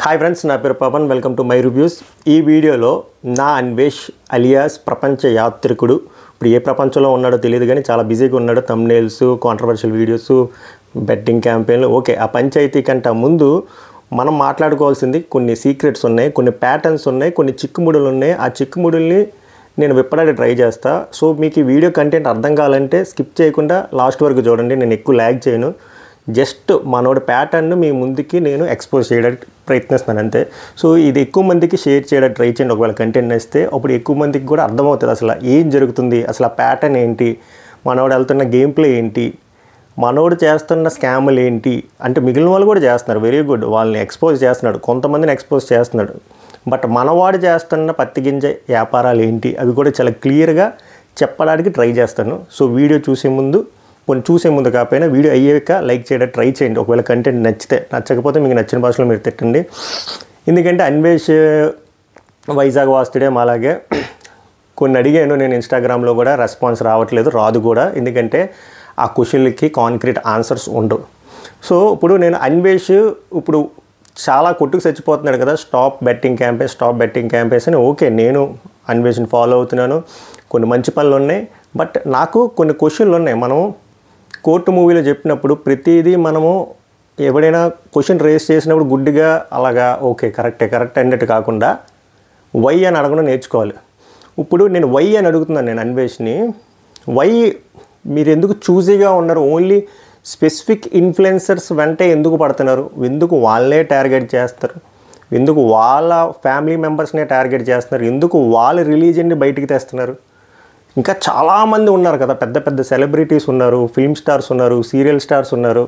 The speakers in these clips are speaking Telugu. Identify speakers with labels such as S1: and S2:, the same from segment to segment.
S1: హాయ్ ఫ్రెండ్స్, నా పేరు Pawan. Welcome to my reviews. ఈ వీడియోలో నా అన్వేష్ అలియాస్ ప్రపంచ యాత్రికుడు ఇప్పుడు ఏ ప్రపంచంలో ఉన్నాడో తెలియదు కానీ చాలా బిజీగా ఉన్నాడు. థంబ్నెయిల్స్, కాంట్రవర్షియల్ వీడియోస్, బెట్టింగ్ క్యాంపెయిన్లు. ఓకే, ఆ పంచాయతీ కంటే ముందు మనం మాట్లాడుకోవాల్సింది కొన్ని సీక్రెట్స్ ఉన్నాయి, కొన్ని ప్యాటర్న్స్ ఉన్నాయి, కొన్ని చిక్కుముడులు ఉన్నాయి. ఆ చిక్కుముడుల్ని నేను విప్పడానికి ట్రై చేస్తా. సో మీకు ఈ వీడియో కంటెంట్ అర్థం కావాలంటే స్కిప్ చేయకుండా లాస్ట్ వరకు చూడండి. నేను ఎక్కువ ల్యాగ్ చేయను. జస్ట్ మనోడి ప్యాటర్న్ మీ ముందుకి నేను ఎక్స్పోజ్ చేయడానికి ప్రయత్నిస్తున్నాను అంతే. సో ఇది ఎక్కువ మందికి షేర్ చేయడానికి ట్రై చేయండి. ఒకవేళ కంటెంట్ వేస్తే అప్పుడు ఎక్కువ మందికి కూడా అర్థమవుతుంది అసలు ఏం జరుగుతుంది, అసలు ఆ ప్యాటర్న్ ఏంటి, మనోడు వెళ్తున్న గేమ్ ప్లే ఏంటి, మనోడు చేస్తున్న స్కాములు ఏంటి. అంటే మిగిలిన వాళ్ళు కూడా చేస్తున్నారు, వెరీ గుడ్, వాళ్ళని ఎక్స్పోజ్ చేస్తున్నాడు, కొంతమందిని ఎక్స్పోజ్ చేస్తున్నాడు. బట్ మనవాడు చేస్తున్న పత్తి గింజ వ్యాపారాలు ఏంటి అవి కూడా చాలా క్లియర్గా చెప్పడానికి ట్రై చేస్తాను. సో వీడియో చూసే ముందు కాకపోయినా వీడియో అయ్యాక లైక్ చేయడానికి ట్రై చేయండి. ఒకవేళ కంటెంట్ నచ్చకపోతే మీకు నచ్చిన భాషలో మీరు తిట్టండి. ఎందుకంటే అన్వేష్ వైజాగ్ వాస్తుడే అలాగే కొన్ని అడిగాను నేను ఇన్స్టాగ్రామ్లో కూడా, రెస్పాన్స్ రాదు కూడా. ఎందుకంటే ఆ క్వశ్చన్లకి కాంక్రీట్ ఆన్సర్స్ ఉండవు. సో ఇప్పుడు నేను అన్వేష్ ఇప్పుడు చాలా కొట్టుకు చచ్చిపోతున్నాడు కదా, స్టాప్ బెట్టింగ్ క్యాంపెయిన్స్ అని. ఓకే, నేను అన్వేష్ని ఫాలో అవుతున్నాను, కొన్ని మంచి పనులు ఉన్నాయి. బట్ నాకు కొన్ని క్వశ్చన్లు ఉన్నాయి. మనం కోర్టు మూవీలో చెప్పినప్పుడు ప్రతిదీ మనము ఎవడైనా క్వశ్చన్ రేస్ చేసినప్పుడు గుడ్డిగా అలాగా ఓకే కరెక్ట్ అన్నట్టు కాకుండా వై అని అడగడం నేర్చుకోవాలి. ఇప్పుడు నేను వై అని అడుగుతున్నాను నేను అన్వేష్ని. వై మీరు ఎందుకు చూజీగా ఉన్నారు, ఓన్లీ స్పెసిఫిక్ ఇన్ఫ్లుయెన్సర్స్ వెంటే ఎందుకు పడుతున్నారు, ఎందుకు వాళ్ళే టార్గెట్ చేస్తారు, ఎందుకు వాళ్ళ ఫ్యామిలీ మెంబర్స్నే టార్గెట్ చేస్తున్నారు, ఎందుకు వాళ్ళ రిలీజియన్ని బయటికి తెస్తున్నారు. ఇంకా చాలామంది ఉన్నారు కదా, పెద్ద పెద్ద సెలబ్రిటీస్ ఉన్నారు, ఫిల్మ్ స్టార్స్ ఉన్నారు, సీరియల్ స్టార్స్ ఉన్నారు,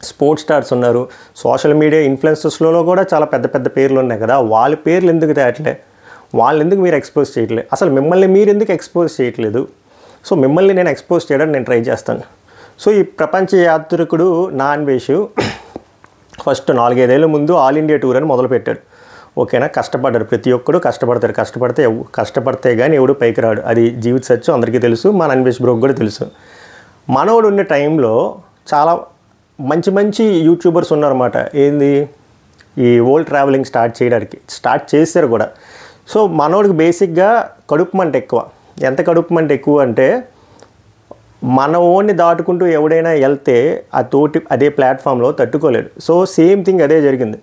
S1: స్పోర్ట్స్ స్టార్స్ ఉన్నారు, సోషల్ మీడియా ఇన్ఫ్లుయెన్సర్స్లో కూడా చాలా పెద్ద పెద్ద పేర్లు ఉన్నాయి కదా. వాళ్ళ పేర్లు ఎందుకు తేయట్లే, వాళ్ళు ఎందుకు మీరు ఎక్స్పోజ్ చేయట్లేదు, అసలు మిమ్మల్ని మీరు ఎందుకు ఎక్స్పోజ్ చేయట్లేదు. సో మిమ్మల్ని నేను ఎక్స్పోజ్ చేయడానికి నేను ట్రై చేస్తాను. సో ఈ ప్రపంచ యాత్రికుడు నా అన్వేష్ ఫస్ట్ 4-5 ఏళ్ళ ముందు ఆల్ ఇండియా టూర్ అని మొదలుపెట్టాడు. ఓకేనా, కష్టపడ్డారు, ప్రతి ఒక్కడు కష్టపడితే కానీ ఎవడు పైకి రాడు. అది జీవిత సత్యం, అందరికీ తెలుసు, మన అన్వేష్ బ్రోకి కూడా తెలుసు. మనోడు ఉన్న టైంలో చాలా మంచి యూట్యూబర్స్ ఉన్నారన్నమాట. ఏంది ఈ వరల్డ్ ట్రావెలింగ్ స్టార్ట్ చేశారు కూడా. సో మనోడికి బేసిక్గా కడుపు మంట ఎక్కువ. ఎంత కడుపు మంట ఎక్కువ అంటే మన ఓన్ని దాటుకుంటూ ఎవడైనా వెళ్తే అదే ప్లాట్ఫామ్లో తట్టుకోలేడు. సో సేమ్ థింగ్ అదే జరిగింది.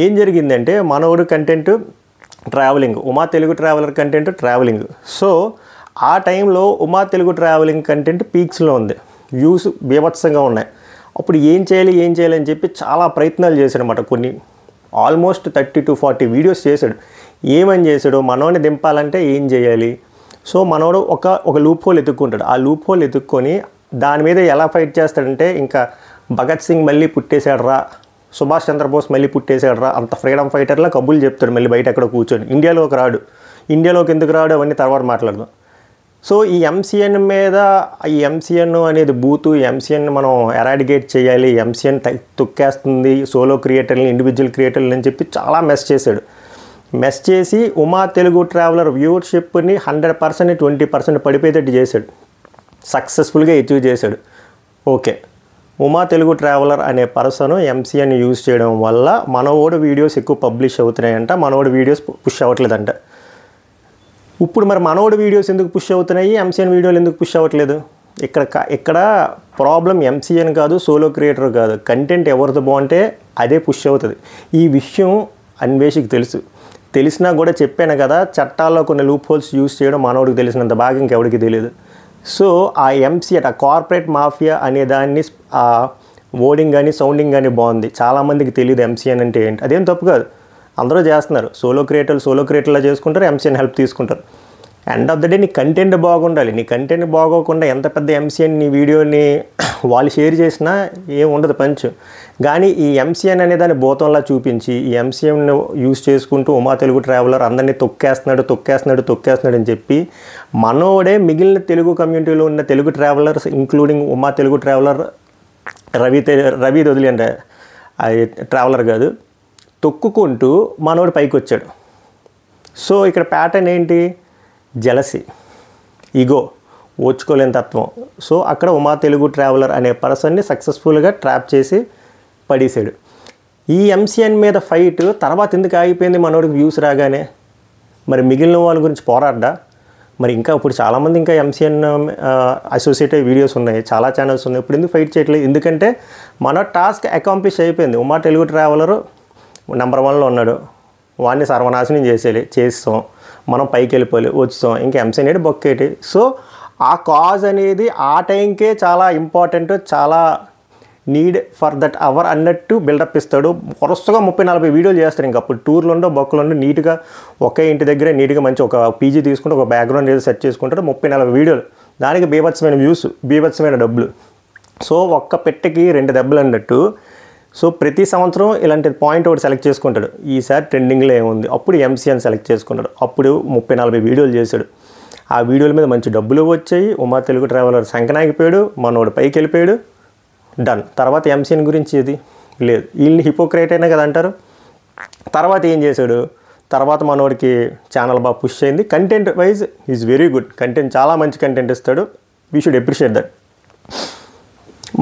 S1: ఏం జరిగిందంటే మనోడు content travelling, Uma Telugu traveller content travelling. So ఆ టైంలో ఉమా తెలుగు ట్రావెలింగ్ కంటెంట్ పీక్స్లో ఉంది, వ్యూస్ బీభత్సంగా ఉన్నాయి. అప్పుడు ఏం చేయాలి అని చెప్పి చాలా ప్రయత్నాలు చేశాడనమాట. కొన్ని ఆల్మోస్ట్ 30 to 40 వీడియోస్ చేశాడు. ఏమని చేశాడు, మనోడిని దింపాలంటే ఏం చేయాలి. సో మనోడు ఒక లూప్ హోల్ ఎత్తుక్కుంటాడు. ఆ లూప్ హోల్ ఎత్తుక్కొని దాని మీద ఎలా ఫైట్ చేస్తాడంటే, ఇంకా భగత్ సింగ్ మళ్ళీ పుట్టేశాడు రా, సుభాష్ చంద్రబోస్ మళ్ళీ పుట్టేశాడు రా, అంత ఫ్రీడమ్ ఫైటర్లా కబుర్లు చెప్తాడు. మళ్ళీ బయట ఎక్కడ కూర్చొని ఇండియాలోకి ఎందుకు రాడు అవన్నీ తర్వాత మాట్లాడదాం. సో ఈ ఎంసీఎన్ అనేది బూతు, ఎంసీఎన్ మనం ఎరాడికేట్ చేయాలి, ఎంసీఎన్ తొక్కేస్తుంది సోలో క్రియేటర్ని, ఇండివిజువల్ క్రియేటర్ని అని చెప్పి చాలా మెస్ చేసి ఉమా తెలుగు ట్రావెలర్ వ్యూవర్షిప్ని 100% 20% పడిపోయేటట్టు చేశాడు. సక్సెస్ఫుల్గా అచీవ్ చేశాడు. ఓకే, ఉమా తెలుగు ట్రావెలర్ అనే పర్సన్ ఎంసీఎన్ యూజ్ చేయడం వల్ల మనోడు వీడియోస్ ఎక్కువ పబ్లిష్ అవుతున్నాయంట, మనోడు వీడియోస్ పుష్ అవ్వట్లేదంట. ఇప్పుడు మరి మనోడు వీడియోస్ ఎందుకు పుష్ అవుతున్నాయి, ఎంసీఎన్ వీడియోలు ఎందుకు పుష్ అవ్వట్లేదు? ఇక్కడ ప్రాబ్లం ఎంసీఎన్ కాదు, సోలో క్రియేటర్ కాదు, కంటెంట్ ఎవరితో బాగుంటే అదే పుష్ అవుతుంది. ఈ విషయం అన్వేషికి తెలిసినా కూడా చెప్పాను కదా, చట్టాల్లో కొన్ని లూప్ హోల్స్ యూజ్ చేయడం మనోడికి తెలిసినంత బాగా ఇంకెవడికి తెలియదు. సో ఆ ఎంసీఎన్, ఆ కార్పొరేట్ మాఫియా అనే దాన్ని వర్డింగ్ కానీ సౌండింగ్ కానీ బాగుంది. చాలామందికి తెలియదు ఎంసీఎన్ అంటే ఏంటి. అదేం తప్పు కాదు, అందరూ చేస్తున్నారు. సోలో క్రియేటర్లా చేసుకుంటారు, ఎంసీఎన్ హెల్ప్ తీసుకుంటారు. ఎండ్ ఆఫ్ ద డే నీ కంటెంట్ బాగుండాలి. నీ కంటెంట్ బాగోకుండా ఎంత పెద్ద ఎంసీఎన్ నీ వీడియోని వాళ్ళు షేర్ చేసినా ఏం ఉండదు పంచు. కానీ ఈ ఎంసీఎన్ అనే దాన్ని భూతంలా చూపించి ఈ ఎంసీఎన్ యూజ్ చేసుకుంటూ ఉమా తెలుగు ట్రావెలర్ అందరినీ తొక్కేస్తున్నాడు అని చెప్పి మనోడే మిగిలిన తెలుగు కమ్యూనిటీలో ఉన్న Telugu travellers including Uma Telugu traveller Ravi వదిలేండి, అది ట్రావెలర్ కాదు, తొక్కుకుంటూ మనోడు పైకి వచ్చాడు. సో ఇక్కడ ప్యాటర్న్ ఏంటి, జెలసీ, ఈగో, ఓర్చుకోలేని తత్వం. సో అక్కడ ఉమా తెలుగు ట్రావెలర్ అనే పర్సన్ని సక్సెస్ఫుల్గా ట్రాప్ చేసి పడేసాడు. ఈ ఎంసీఎన్ మీద ఫైట్ తర్వాత ఎందుకు ఆగిపోయింది? మనోడికి వ్యూస్ రాగానే మరి మిగిలిన వాళ్ళ గురించి పోరాడ్డా? మరి ఇంకా ఇప్పుడు చాలామంది ఇంకా ఎంసీఎన్ అసోసియేటెడ్ వీడియోస్ ఉన్నాయి, చాలా ఛానల్స్ ఉన్నాయి, ఇప్పుడు ఎందుకు ఫైట్ చేయట్లేదు? ఎందుకంటే మన టాస్క్ అకాంప్లిష్ అయిపోయింది. ఉమా తెలుగు ట్రావెలర్ నెంబర్ 1లో ఉన్నాడు, వాడిని సర్వనాశనం చేస్తాం, మనం పైకి వెళ్ళిపోయి వచ్చాం, ఇంకా ఎంసీఎన్ ఏంటి బొక్కేటి. సో ఆ కాజ్ అనేది ఆ టైంకే చాలా ఇంపార్టెంట్, చాలా నీడ్ ఫర్ దట్ అవర్ అన్నట్టు బిల్డప్ ఇస్తాడు. వరుసగా 30-40 వీడియోలు చేస్తాడు. ఇంకా అప్పుడు టూర్లు ఉండో బొక్కలు ఉండో, నీట్గా ఒకే ఇంటి దగ్గరే నీట్గా మంచి ఒక పీజీ తీసుకుంటే ఒక బ్యాక్గ్రౌండ్ ఏదో సెట్ చేసుకుంటాడు. 30-40 వీడియోలు, దానికి బీభత్సమైన వ్యూస్, బీభత్సమైన డబ్బులు. సో ఒక్క పెట్టెకి 2 దెబ్బలు అన్నట్టు. సో ప్రతి సంవత్సరం ఇలాంటి పాయింట్ ఒకటి సెలెక్ట్ చేసుకుంటాడు. ఈసారి ట్రెండింగ్లో ఏముంది, అప్పుడు ఎంసీఎన్ సెలెక్ట్ చేసుకుంటాడు. అప్పుడు 30-40 వీడియోలు చేశాడు. ఆ వీడియోల మీద మంచి డబ్బులు వచ్చాయి. ఉమా తెలుగు ట్రావెలర్ సంకనాగిపోయాడు, మనోడు పైకి వెళ్ళిపోయాడు, డన్. తర్వాత ఎంసీఎన్ గురించి ఇది లేదు. వీళ్ళని హిపోక్రేట్ అయినా కదా అంటారు. తర్వాత ఏం చేశాడు? తర్వాత మనోడికి ఛానల్ బాగా పుష్ అయింది. Content wise is very good, content చాలా మంచి కంటెంట్ ఇస్తాడు. We should appreciate that.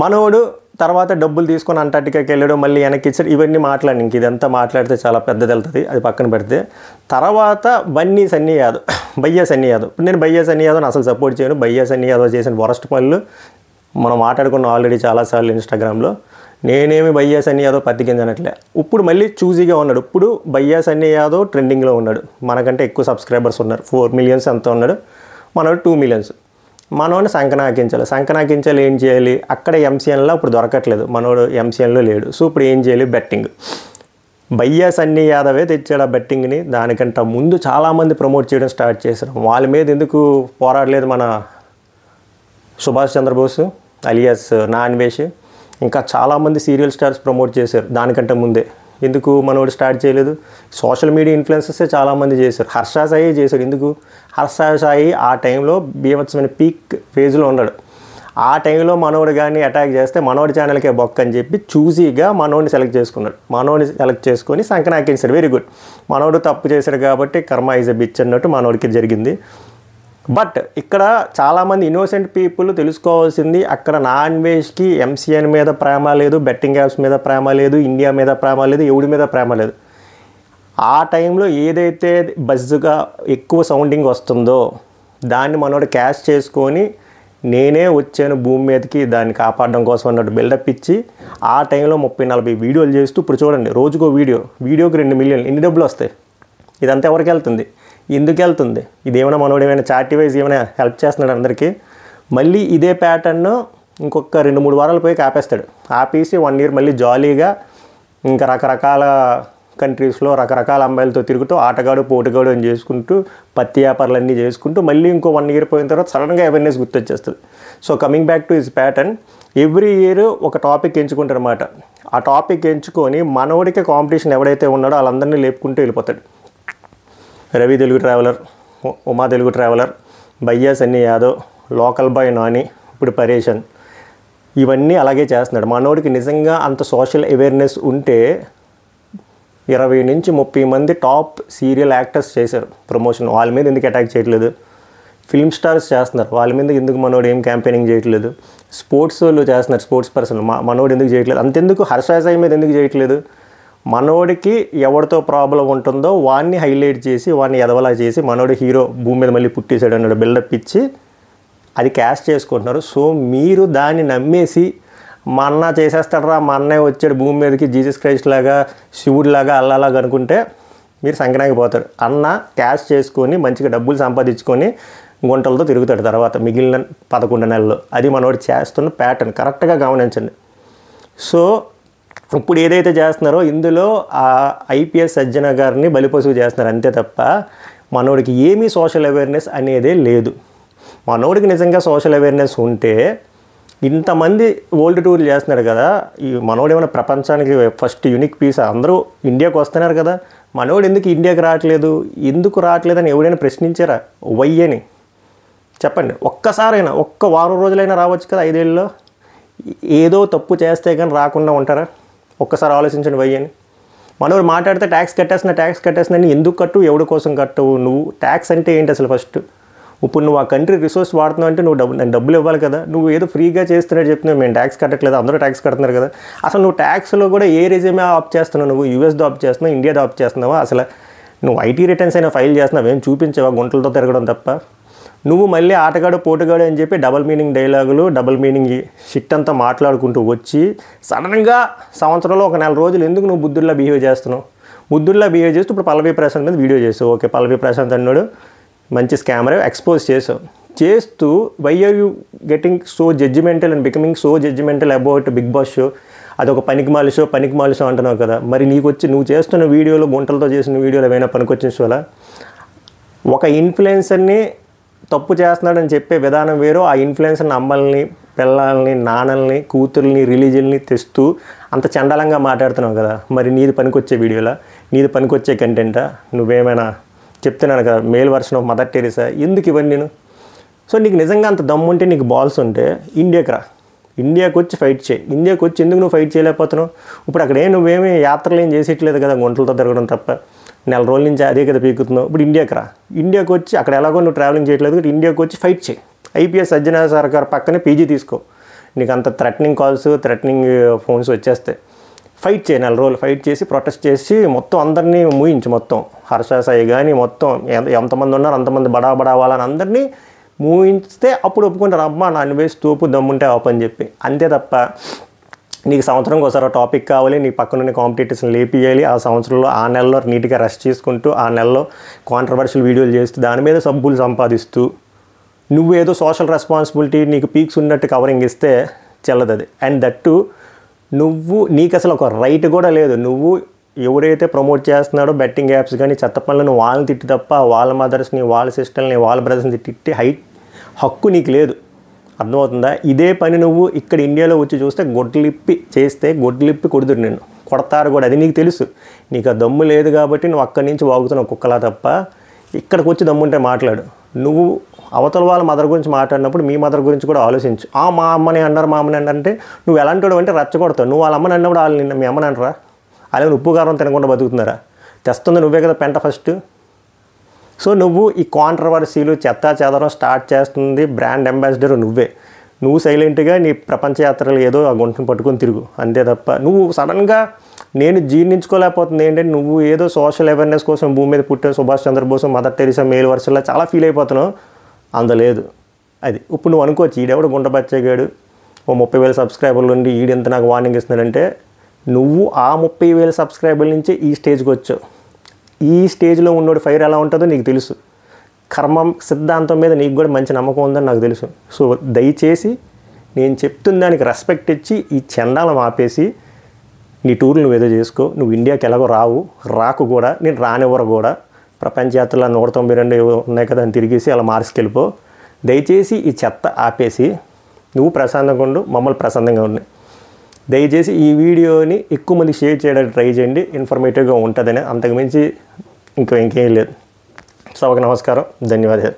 S1: మనోడు తర్వాత డబ్బులు తీసుకొని అంటార్టికాకి వెళ్ళాడు, మళ్ళీ వెనక్కి ఇచ్చాడు. ఇవన్నీ మాట్లాడి ఇంక ఇదంతా మాట్లాడితే చాలా పెద్దది వెళ్తుంది, అది పక్కన పెడితే. తర్వాత బన్నీ సన్నీ యాదవ్, భయ్యా సన్నీ యాదవ్. నేను భయ్యా సన్నీ యాదవ్ని అసలు సపోర్ట్ చేయను. భయ్యా సన్నీ యాదవ్ చేసిన వరస్ట్ పనులు మనం మాట్లాడుకున్నాం ఆల్రెడీ చాలాసార్లు ఇన్స్టాగ్రామ్లో. నేనేమి భయ్యా సన్నీ యాదవ్ పత్తికిందనట్లే. ఇప్పుడు మళ్ళీ చూజీగా ఉన్నాడు. ఇప్పుడు భయ్యా సన్నీ యాదవ్ ట్రెండింగ్లో ఉన్నాడు. మనకంటే ఎక్కువ సబ్స్క్రైబర్స్ ఉన్నారు, 4 మిలియన్స్ ఎంత ఉన్నాడు, మనోడు 2 మిలియన్స్. మనోడిని సంకనాకించాలి. ఏం చేయాలి? అక్కడ ఎంసీఎన్లో ఇప్పుడు దొరకట్లేదు, మనోడు ఎంసీఎన్లో లేడు. సో ఇప్పుడు ఏం చేయాలి? బెట్టింగ్. భయ్యా సన్నీ యాదవే తెచ్చాడు ఆ బెట్టింగ్ని. దానికంటే ముందు చాలామంది ప్రమోట్ చేయడం స్టార్ట్ చేశారు. వాళ్ళ మీద ఎందుకు పోరాడలేదు మన సుభాష్ చంద్రబోస్ అలియాస్ నా అన్వేష్? ఇంకా చాలామంది సీరియల్ స్టార్స్ ప్రమోట్ చేశారు దానికంటే ముందే. ఎందుకు మనోడు స్టార్ట్ చేయలేదు? సోషల్ మీడియా ఇన్ఫ్లుయెన్సర్సే చాలామంది చేశారు. హర్ష సాయి చేశాడు. ఎందుకు? హర్ష సాయి ఆ టైంలో బీభత్సమైన పీక్ ఫేజ్లో ఉన్నాడు. ఆ టైంలో మనోడు కానీ అటాక్ చేస్తే మనోడి ఛానల్కే బొక్క అని చెప్పి చూసీగా మనోడిని సెలెక్ట్ చేసుకున్నాడు. మనోడిని సెలెక్ట్ చేసుకొని సంకనాకించాడు. Very good. మనోడు తప్పు చేశాడు కాబట్టి కర్మ ఈజ్ ఎ బిచ్ అన్నట్టు మనోడికి జరిగింది. బట్ ఇక్కడ చాలామంది ఇన్నోసెంట్ పీపుల్ తెలుసుకోవాల్సింది, అక్కడ నా అన్వేష్కి ఎంసీఎన్ మీద ప్రేమ లేదు, బెట్టింగ్ యాప్స్ మీద ప్రేమ లేదు, ఇండియా మీద ప్రేమ లేదు, ఎవడి మీద ప్రేమ లేదు. ఆ టైంలో ఏదైతే బజ్గా ఎక్కువ సౌండింగ్ వస్తుందో దాన్ని మనోడు క్యాష్ చేసుకొని నేనే వచ్చాను భూమి మీదకి దాన్ని కాపాడడం కోసం అన్నట్టు బిల్డప్ ఇచ్చి ఆ టైంలో 30-40 వీడియోలు చేస్తూ ఇప్పుడు చూడండి రోజుకో వీడియోకి 2 మిలియన్లు. ఎన్ని డబ్బులు వస్తాయి? ఇదంతా ఎవరికి వెళ్తుంది? ఎందుకు వెళ్తుంది? ఇదేమైనా మనోడు ఏమైనా చార్టీ వైజ్ ఏమైనా హెల్ప్ చేస్తున్నాడు అందరికీ? మళ్ళీ ఇదే ప్యాటర్న్ ఇంకొక 2-3 వారాలు పోయి ఆపేస్తాడు. ఆపేసి 1 ఇయర్ మళ్ళీ జాలీగా ఇంకా రకరకాల కంట్రీస్లో రకరకాల అమ్మాయిలతో తిరుగుతూ ఆటగాడు పోటుగాడు అని చేసుకుంటూ పత్తి వ్యాపారాలు అన్నీ చేసుకుంటూ మళ్ళీ ఇంకో 1 ఇయర్ పోయిన తర్వాత సడన్గా అవేర్నెస్ గుర్తొచ్చేస్తుంది. So coming back to his pattern, every year ఒక టాపిక్ ఎంచుకుంటారు అన్నమాట. ఆ టాపిక్ ఎంచుకొని మనోడికి కాంపిటీషన్ ఎవడైతే ఉన్నాడో వాళ్ళందరినీ లేపుకుంటూ వెళ్ళిపోతాడు. రవి తెలుగు ట్రావెలర్, ఉమా తెలుగు ట్రావెలర్, భయ్యా సన్నీ యాదవ్, లోకల్ బాయ్ నాని, ఇప్పుడు పరేషన్, ఇవన్నీ అలాగే చేస్తున్నాడు. మనోడికి నిజంగా అంత సోషల్ అవేర్నెస్ ఉంటే 20-30 మంది టాప్ సీరియల్ యాక్టర్స్ చేశారు ప్రమోషన్. వాళ్ళ మీద ఎందుకు అటాక్ చేయట్లేదు? ఫిల్మ్ స్టార్స్ చేస్తున్నారు, వాళ్ళ మీద ఎందుకు మనోడు ఏం క్యాంపెయినింగ్ చేయట్లేదు? స్పోర్ట్స్ వాళ్ళు చేస్తున్నారు, స్పోర్ట్స్ పర్సన్, మనోడు ఎందుకు చేయట్లేదు? అంతెందుకు హర్ష సాయి మీద ఎందుకు చేయట్లేదు? మనోడికి ఎవరితో ప్రాబ్లం ఉంటుందో వాడిని హైలైట్ చేసి వాడిని ఎదవలా చేసి మనోడు హీరో భూమి మీద మళ్ళీ పుట్టేశాడు అన్నాడు బిల్డప్ ఇచ్చి అది క్యాష్ చేసుకుంటున్నారు. సో మీరు దాన్ని నమ్మేసి మా అన్న చేసేస్తాడరా, మా అన్నయ్య వచ్చాడు భూమి మీదకి జీసస్ క్రైస్ట్ లాగా శివుడిలాగా అల్లాలాగా అనుకుంటే మీరు సంకనాగిపోతారు. అన్న క్యాష్ చేసుకొని మంచిగా డబ్బులు సంపాదించుకొని గుంటలతో తిరుగుతాడు తర్వాత మిగిలిన 11 నెలలు. అది మనోడు చేస్తున్న ప్యాటర్న్ కరెక్ట్గా గమనించండి. సో ఇప్పుడు ఏదైతే చేస్తున్నారో ఇందులో ఆ ఐపీఎస్ సజ్జన గారిని బలిపశువు చేస్తున్నారు అంతే తప్ప మనోడికి ఏమీ సోషల్ అవేర్నెస్ అనేదే లేదు. మనోడికి నిజంగా సోషల్ అవేర్నెస్ ఉంటే ఇంతమంది వరల్డ్ టూర్లు చేస్తున్నారు కదా, ఈ మనోడు ఏమైనా ప్రపంచానికి ఫస్ట్ యూనిక్ పీస్, అందరూ ఇండియాకి వస్తున్నారు కదా, మనోడు ఎందుకు ఇండియాకి రావట్లేదు, ఎందుకు రావట్లేదని ఎవడైనా ప్రశ్నించారా? వై అని చెప్పండి. ఒక్కసారైనా ఒక్క వారం రోజులైనా రావచ్చు కదా 5 ఏళ్ళలో. ఏదో తప్పు చేస్తే కానీ రాకుండా ఉంటారా? ఒక్కసారి ఆలోచించండి వై అని. మనోడు మాట్లాడితే ట్యాక్స్ కట్టేస్తున్నా ఎందుకు కట్టు, ఎవడి కోసం కట్టవు నువ్వు? ట్యాక్స్ అంటే ఏంటి అసలు? ఫస్ట్ ఇప్పుడు నువ్వు ఆ కంట్రీ రిసోర్స్ వాడుతున్నావు అంటే నేను డబ్బులు ఇవ్వాలి కదా. నువ్వు ఏదో ఫ్రీగా చేస్తున్నట్టు చెప్తున్నావు, మేము ట్యాక్స్ కట్టట్లేదు, అందరూ ట్యాక్స్ కడుతున్నారు కదా. అసలు నువ్వు ట్యాక్స్లో కూడా ఏ రెజ్యూమే ఆప్ చేస్తున్నావు, నువ్వు యూఎస్ది ఆప్ చేస్తున్నావు, ఇండియాది ఆప్ చేస్తున్నావా, అసలు నువ్వు ఐటీ రిటర్న్స్ అయినా ఫైల్ చేస్తున్నావు, ఏం చూపించావా, గుంటలతో తిరగడం తప్ప. నువ్వు మళ్ళీ ఆటగాడు పోటుగాడు అని చెప్పి డబల్ మీనింగ్ డైలాగులు, డబల్ మీనింగ్ షిట్ అంతా మాట్లాడుకుంటూ వచ్చి సడన్గా సంవత్సరంలో ఒక 4 రోజులు ఎందుకు నువ్వు బుద్ధుల్లా బిహేవ్ చేస్తున్నావు. బుద్ధుల్లా బిహేవ్ చేస్తూ ఇప్పుడు పల్లవి ప్రశాంత్ మీద వీడియో చేసావు. ఓకే, పల్లవి ప్రశాంత్ అన్నాడు మంచి స్కామర్, ఎక్స్పోజ్ చేసావు. చేస్తూ why are you getting so judgemental and becoming so judgemental about Bigg Boss show. అదొక పనికిమాలి షో అంటున్నావు కదా. మరి నీకు వచ్చి నువ్వు చేస్తున్న వీడియోలో, గుంటలతో చేసిన వీడియోలు ఏమైనా పనికొచ్చిన షోలా? ఒక ఇన్ఫ్లుయెన్సర్ని తప్పు చేస్తున్నాడని చెప్పే విధానం వేరు, ఆ ఇన్ఫ్లుయెన్సర్ని అమ్మల్ని, పిల్లల్ని, నాన్నల్ని, కూతుర్ని, రిలీజియన్ని తెస్తూ అంత చండాలంగా మాట్లాడుతున్నావు కదా. మరి నీది పనికొచ్చే వీడియోలా, నీది పనికొచ్చే కంటెంటా? నువ్వేమైనా చెప్తున్నాను కదా male version of mother Teresa, ఎందుకు ఇవన్నీ నేను? సో నీకు నిజంగా అంత దమ్ము ఉంటే, నీకు బాల్స్ ఉంటే ఇండియాకి రా, ఇండియాకి వచ్చి ఫైట్ చేయి. ఇండియాకి వచ్చి ఎందుకు నువ్వు ఫైట్ చేయలేకపోతున్నావు? ఇప్పుడు అక్కడ నువ్వేమీ యాత్రలు ఏం చేసేట్లేదు కదా, గుంటలతో తిరగడం తప్ప. 4 రోజుల నుంచి అదే కదా పీకుతున్నావు. ఇప్పుడు ఇండియాకి రా, ఇండియాకి వచ్చి అక్కడ ఎలాగో నువ్వు ట్రావెలింగ్ చేయట్లేదు, ఇండియాకి వచ్చి ఫైట్ చేయి. ఐపీఎస్ సజ్జనార్ సర్కార్ పక్కనే పీజీ తీసుకో. నీకు అంత థ్రెటనింగ్ కాల్స్, థ్రెటనింగ్ ఫోన్స్ వచ్చేస్తాయి. ఫైట్ చేయి, 4 రోజులు ఫైట్ చేసి, ప్రొటెస్ట్ చేసి మొత్తం అందరినీ మూయించు. మొత్తం హర్ష సాయి కానీ మొత్తం ఎంతమంది ఉన్నారు అంతమంది బడా వాళ్ళని అందరినీ మూయించితే అప్పుడు ఒప్పుకుంటారు, అబ్బా నా అన్వేష్ తోపు దమ్ముంటే ఆపని చెప్పి. అంతే తప్ప నీకు సంవత్సరంకి ఒకసారి టోపిక్ కావాలి, నీ పక్కన కాంపిటీషన్ లేపియాలి, ఆ సంవత్సరంలో ఆ నెలలో నీట్గా రెస్ట్ చేసుకుంటూ, ఆ నెలలో కాంట్రవర్షియల్ వీడియోలు చేస్తూ, దాని మీద సబ్బులు సంపాదిస్తూ, నువ్వు ఏదో సోషల్ రెస్పాన్సిబిలిటీ నీకు పీక్స్ ఉన్నట్టు కవరింగ్ ఇస్తే చెల్లదది. అండ్ దట్టు నీకు అసలు ఒక రైట్ కూడా లేదు. నువ్వు ఎవరైతే ప్రమోట్ చేస్తున్నాడో బెట్టింగ్ యాప్స్ కానీ చెత్త పనులను వాళ్ళని తిట్టి తప్ప, వాళ్ళ మదర్స్ని, వాళ్ళ సిస్టర్ని, వాళ్ళ బ్రదర్స్ని తిట్టి హక్కు నీకు లేదు. అర్థమవుతుందా? ఇదే పని నువ్వు ఇక్కడ ఇండియాలో వచ్చి చూస్తే గొడ్లిప్పి చేస్తే గొడ్లిప్పి కొడుతురు, నిన్ను కొడతారు కూడా. అది నీకు తెలుసు. నీకు ఆ దమ్ము లేదు కాబట్టి నువ్వు అక్కడి నుంచి వాగుతున్నావు కుక్కలా తప్ప. ఇక్కడికి వచ్చి దమ్ముంటే మాట్లాడు. నువ్వు అవతల వాళ్ళ మదర్ గురించి మాట్లాడినప్పుడు మీ మదర్ గురించి కూడా ఆలోచించు. మా అమ్మని అన్నారు, మా అమ్మని అంటే నువ్వు ఎలాంటి వాడు అంటే రెచ్చగొడతావు. నువ్వు వాళ్ళ అమ్మని అన్నప్పుడు వాళ్ళు మీ అమ్మని అంటారా? అలాగే ఉప్పు కారం తినకుండా బతుకుతున్నారా? తెస్తుంది నువ్వే కదా పెంట ఫస్ట్. సో నువ్వు ఈ కాంట్రవర్సీలు, చెత్తా చెదరం స్టార్ట్ చేస్తుంది బ్రాండ్ అంబాసిడర్ నువ్వే. నువ్వు సైలెంట్గా నీ ప్రపంచ యాత్రలు ఏదో ఆ గుంటను పట్టుకొని తిరుగు, అంతే తప్ప. నువ్వు సడన్గా నేను జీర్ణించుకోలేకపోతుంది ఏంటంటే, నువ్వు ఏదో సోషల్ అవేర్నెస్ కోసం భూమి మీద పుట్టే Subhash Chandrabose, mother Teresa male వర్షన్లా చాలా ఫీల్ అయిపోతున్నావు. అందలేదు అది. ఇప్పుడు నువ్వు అనుకోవచ్చు ఈడెవడు గుంట బచ్చగాడు, ఓ 30,000 సబ్స్క్రైబర్లు ఉండి ఈడెంత నాకు వార్నింగ్ ఇస్తున్నాడంటే, నువ్వు ఆ 30,000 సబ్స్క్రైబర్ల నుంచి ఈ స్టేజ్కి వచ్చావు. ఈ స్టేజ్లో ఉన్నోడు ఫైర్ ఎలా ఉంటుందో నీకు తెలుసు. కర్మం సిద్ధాంతం మీద నీకు కూడా మంచి నమ్మకం ఉందని నాకు తెలుసు. సో దయచేసి నేను చెప్తున్న దానికి రెస్పెక్ట్ ఇచ్చి ఈ చండాలం ఆపేసి నీ టూర్లు నువ్వు ఏదో చేసుకో. నువ్వు ఇండియాకి ఎలాగో రాకు కూడా, నేను రానివ్వరు కూడా. ప్రపంచ యాత్రలో 192 ఉన్నాయి కదా అని తిరిగేసి అలా మార్చుకెళ్ళిపో. దయచేసి ఈ చెత్త ఆపేసి నువ్వు ప్రశాంతంగా ఉండు, మమ్మల్ని ప్రశాంతంగా ఉన్నాయి. దయచేసి ఈ వీడియోని ఎక్కువ మంది షేర్ చేయడానికి ట్రై చేయండి, ఇన్ఫర్మేటివ్గా ఉంటుందని. అంతకుమించి ఇంకేం లేదు. సభకు నమస్కారం, ధన్యవాదాలు.